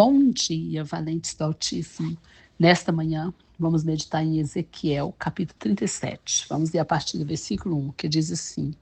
Bom dia, valentes do Altíssimo. Nesta manhã, vamos meditar em Ezequiel, capítulo 37. Vamos ler a partir do versículo 1, que diz assim: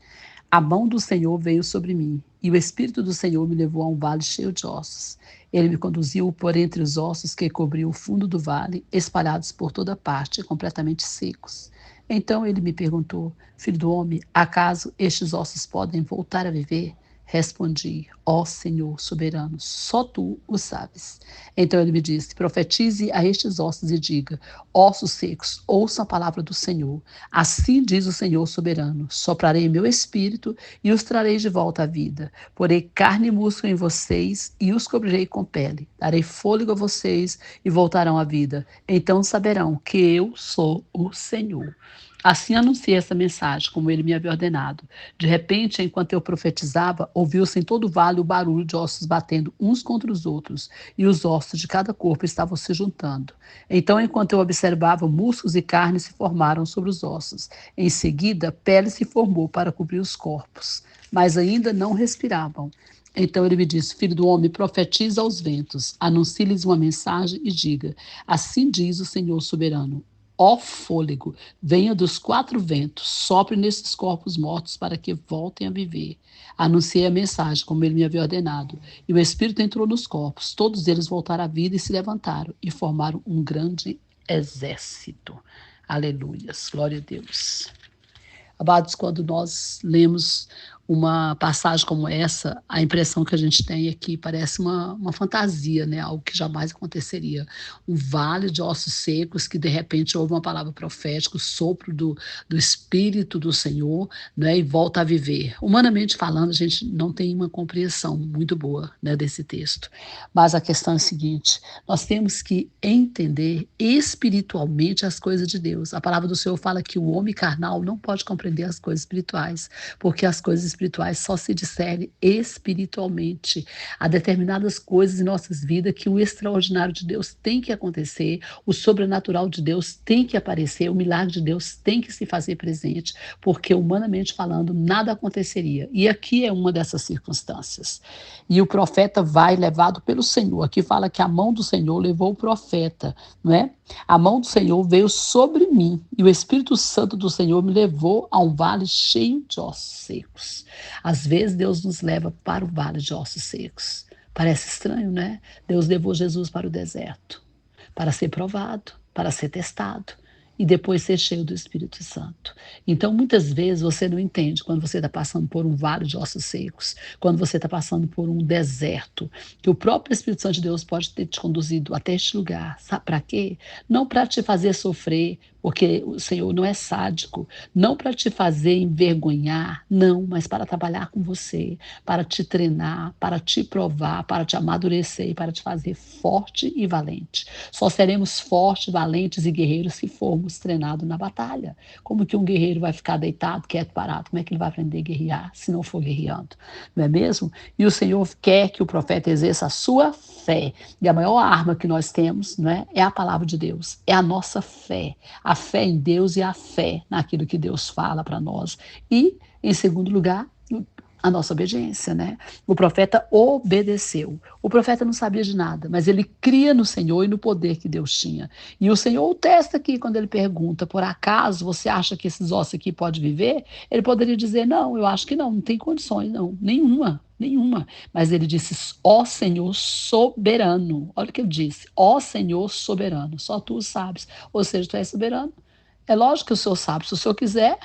A mão do Senhor veio sobre mim, e o Espírito do Senhor me levou a um vale cheio de ossos. Ele me conduziu por entre os ossos que cobriam o fundo do vale, espalhados por toda parte, completamente secos. Então ele me perguntou: Filho do homem, acaso estes ossos podem voltar a viver? Respondi: Ó Senhor soberano, só tu o sabes. Então ele me disse: Profetize a estes ossos e diga: Ossos secos, ouçam a palavra do Senhor. Assim diz o Senhor soberano: Soprarei meu espírito e os trarei de volta à vida. Porei carne e músculo em vocês e os cobrirei com pele. Darei fôlego a vocês e voltarão à vida. Então saberão que eu sou o Senhor. Assim anunciei essa mensagem, como ele me havia ordenado. De repente, enquanto eu profetizava, ouviu-se em todo o vale o barulho de ossos batendo uns contra os outros, e os ossos de cada corpo estavam se juntando. Então, enquanto eu observava, músculos e carne se formaram sobre os ossos. Em seguida, pele se formou para cobrir os corpos, mas ainda não respiravam. Então ele me disse: Filho do homem, profetiza aos ventos, anuncie-lhes uma mensagem e diga: Assim diz o Senhor soberano. Ó fôlego, venha dos quatro ventos, sopre nesses corpos mortos para que voltem a viver. Anunciei a mensagem, como ele me havia ordenado, e o Espírito entrou nos corpos. Todos eles voltaram à vida e se levantaram, e formaram um grande exército. Aleluias, glória a Deus. Amados, quando nós lemos uma passagem como essa, a impressão que a gente tem aqui parece uma fantasia, né? Algo que jamais aconteceria. Um vale de ossos secos que, de repente, houve uma palavra profética, o sopro do Espírito do Senhor, né? E volta a viver. Humanamente falando, a gente não tem uma compreensão muito boa, né, desse texto. Mas a questão é a seguinte: nós temos que entender espiritualmente as coisas de Deus. A palavra do Senhor fala que o homem carnal não pode compreender as coisas espirituais, porque as coisas espirituais só se discernem espiritualmente. Há determinadas coisas em nossas vidas que o extraordinário de Deus tem que acontecer, o sobrenatural de Deus tem que aparecer, o milagre de Deus tem que se fazer presente, porque humanamente falando, nada aconteceria. E aqui é uma dessas circunstâncias. E o profeta vai levado pelo Senhor. Aqui fala que a mão do Senhor levou o profeta, não é? A mão do Senhor veio sobre mim e o Espírito Santo do Senhor me levou a um vale cheio de ossos secos. Às vezes Deus nos leva para o vale de ossos secos. Parece estranho, né? Deus levou Jesus para o deserto, para ser provado, para ser testado e depois ser cheio do Espírito Santo. Então, muitas vezes você não entende quando você está passando por um vale de ossos secos, quando você está passando por um deserto, que o próprio Espírito Santo de Deus pode ter te conduzido até este lugar. Sabe para quê? Não para te fazer sofrer, porque o Senhor não é sádico, não para te fazer envergonhar, não, mas para trabalhar com você, para te treinar, para te provar, para te amadurecer e para te fazer forte e valente. Só seremos fortes, valentes e guerreiros se formos treinados na batalha. Como que um guerreiro vai ficar deitado, quieto, parado? Como é que ele vai aprender a guerrear se não for guerreando? Não é mesmo? E o Senhor quer que o profeta exerça a sua fé. E a maior arma que nós temos, não é? É a palavra de Deus, é a nossa fé. A fé em Deus e a fé naquilo que Deus fala para nós. E, em segundo lugar, a nossa obediência, né? O profeta obedeceu. O profeta não sabia de nada, mas ele cria no Senhor e no poder que Deus tinha. E o Senhor o testa aqui quando ele pergunta: por acaso você acha que esses ossos aqui podem viver? Ele poderia dizer: não, eu acho que não, não tem condições, não, nenhuma. Nenhuma. Mas ele disse: ó Senhor soberano. Olha o que ele disse: ó Senhor soberano. Só tu sabes. Ou seja, tu és soberano. É lógico que o Senhor sabe. Se o Senhor quiser,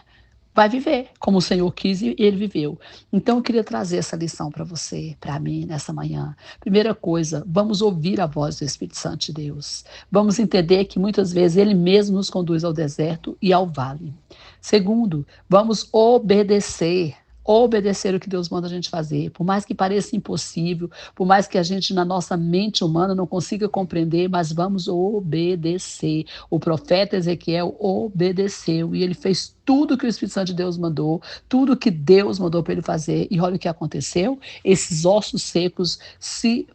vai viver como o Senhor quis e ele viveu. Então eu queria trazer essa lição para você, para mim, nessa manhã. Primeira coisa, vamos ouvir a voz do Espírito Santo de Deus. Vamos entender que muitas vezes ele mesmo nos conduz ao deserto e ao vale. Segundo, vamos obedecer. Obedecer o que Deus manda a gente fazer, por mais que pareça impossível, por mais que a gente na nossa mente humana não consiga compreender, mas vamos obedecer. O profeta Ezequiel obedeceu e ele fez tudo que o Espírito Santo de Deus mandou, tudo que Deus mandou para ele fazer. E olha o que aconteceu: esses ossos secos se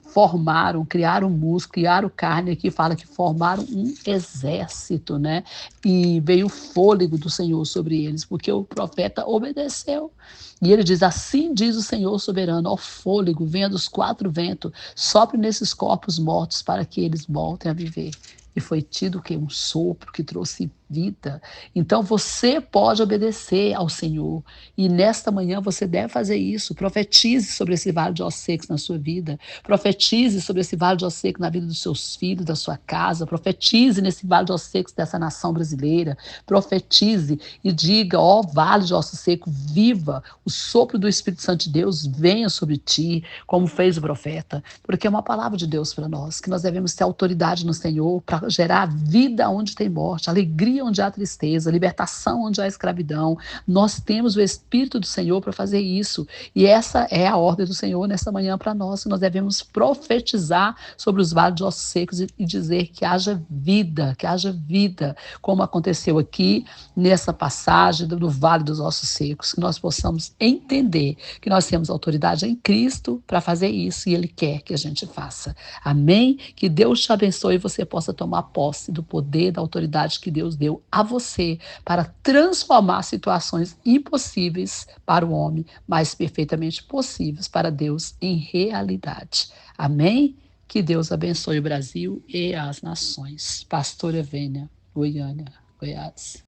criaram músculo, criaram carne, aqui fala que formaram um exército, né? E veio o fôlego do Senhor sobre eles, porque o profeta obedeceu. E ele diz: assim diz o Senhor soberano, ao fôlego, venha dos quatro ventos, sopre nesses corpos mortos para que eles voltem a viver. E foi tido que um sopro que trouxe vida. Então você pode obedecer ao Senhor. E nesta manhã você deve fazer isso. Profetize sobre esse vale de ossos secos na sua vida. Profetize sobre esse vale de ossos secos na vida dos seus filhos, da sua casa. Profetize nesse vale de ossos secos dessa nação brasileira. Profetize e diga: ó vale de ossos secos, viva, o sopro do Espírito Santo de Deus venha sobre ti, como fez o profeta. Porque é uma palavra de Deus para nós, que nós devemos ter autoridade no Senhor para gerar vida onde tem morte, alegria onde há tristeza, libertação onde há escravidão. Nós temos o Espírito do Senhor para fazer isso. E essa é a ordem do Senhor nessa manhã para nós, que nós devemos profetizar sobre os vales de ossos secos e dizer que haja vida, como aconteceu aqui nessa passagem do Vale dos Ossos Secos, que nós possamos entender que nós temos autoridade em Cristo para fazer isso e Ele quer que a gente faça. Amém? Que Deus te abençoe e você possa tomar posse do poder, da autoridade que Deus deu a você para transformar situações impossíveis para o homem, mas perfeitamente possíveis para Deus em realidade. Amém? Que Deus abençoe o Brasil e as nações. Pastora Vênia, Goiânia, Goiás.